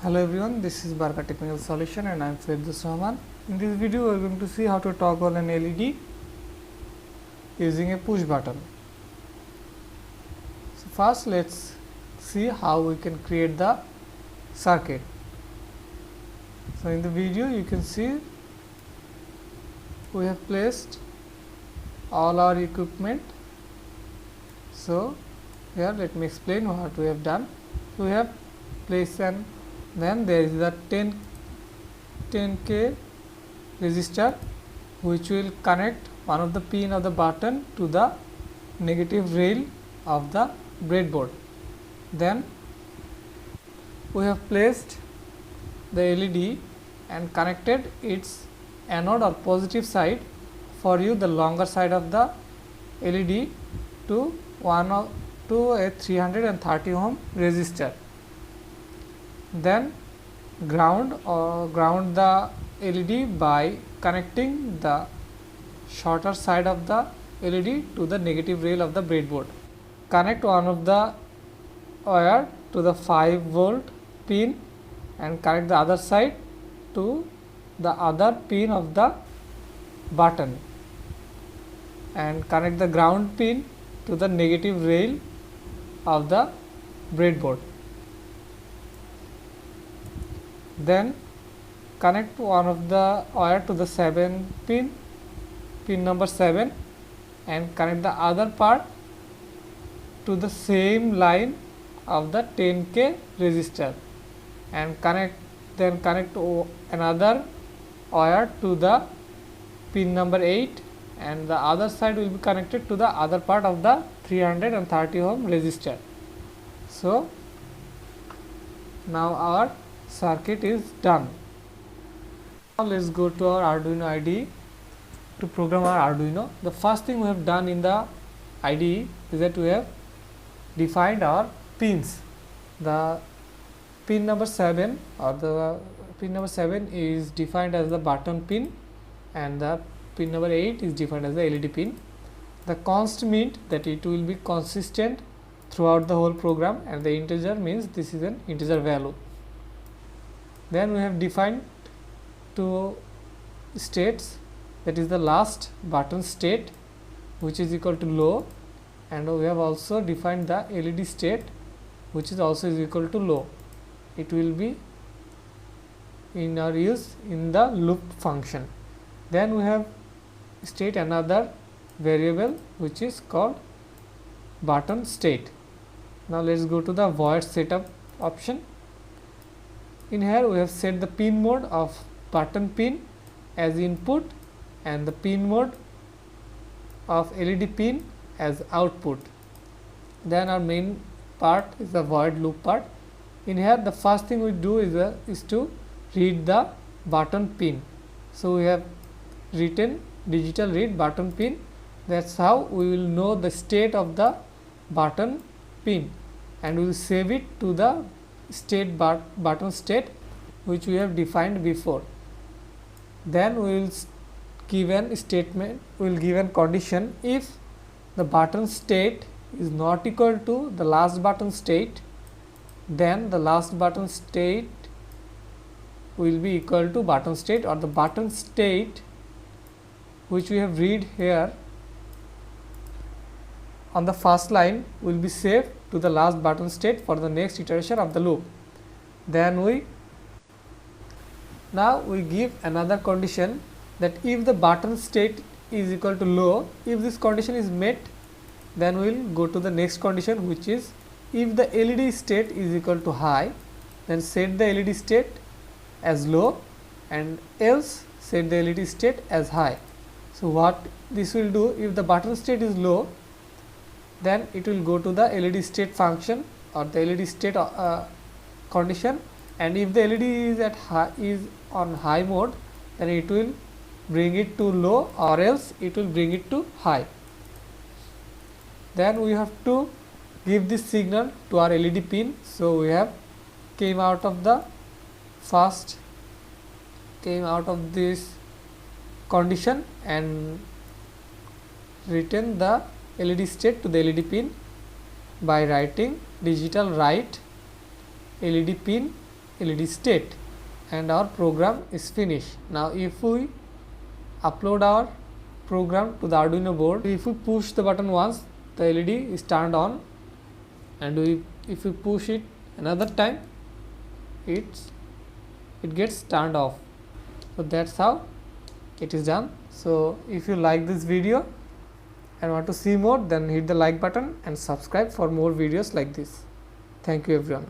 Hello everyone, this is Barka Technical Solution and I am Firdous Rahman. In this video we are going to see how to toggle an LED using a push button. So first let's see how we can create the circuit. So in the video you can see we have placed all our equipment. So here let me explain what we have done. So we have placed an then there is the 10K resistor which will connect one of the pin of the button to the negative rail of the breadboard. Then we have placed the LED and connected its anode or positive side, for you the longer side of the LED to a 330 ohm resistor. Then ground the LED by connecting the shorter side of the LED to the negative rail of the breadboard. Connect one of the wire to the 5 volt pin and connect the other side to the other pin of the button and connect the ground pin to the negative rail of the breadboard. Then connect one of the wire to the 7 pin number 7 and connect the other part to the same line of the 10K resistor and connect another wire to the pin number 8 and the other side will be connected to the other part of the 330 ohm resistor. So now our circuit is done. Now let's go to our Arduino IDE to program our Arduino. The first thing we have done in the IDE is that we have defined our pins. The pin number 7 is defined as the button pin and the pin number 8 is defined as the LED pin. The const means that it will be consistent throughout the whole program, and the integer means this is an integer value. Then we have defined two states, that is the last button state which is equal to low, and we have also defined the LED state which is also is equal to low. It will be in our use in the loop function. Then we have state another variable which is called button state. Now let's go to the void setup option. In here we have set the pin mode of button pin as input and the pin mode of LED pin as output. Then our main part is the void loop part. In here the first thing we do is to read the button pin. So we have written digital read button pin. That's how we will know the state of the button pin, and we will save it to the button state which we have defined before. Then we will give an statement, we will give an condition. If the button state is not equal to the last button state, then the last button state will be equal to button state, or the button state which we have read here on the first line will be saved to the last button state for the next iteration of the loop. Then now we give another condition, that if the button state is equal to low, if this condition is met, then we will go to the next condition, which is if the LED state is equal to high, then set the LED state as low, and else set the LED state as high. So what this will do, if the button state is low, then it will go to the LED state function or the LED state condition, and if the LED is on high mode, then it will bring it to low, or else it will bring it to high. Then we have to give this signal to our LED pin. So we have came out of this condition and written the LED state to the LED pin by writing digital write LED pin LED state, and our program is finished. Now if we upload our program to the Arduino board, if we push the button once, the LED is turned on, and if we push it another time, it gets turned off. So that's how it is done. So if you like this video and want to see more, then hit the like button and subscribe for more videos like this. Thank you everyone.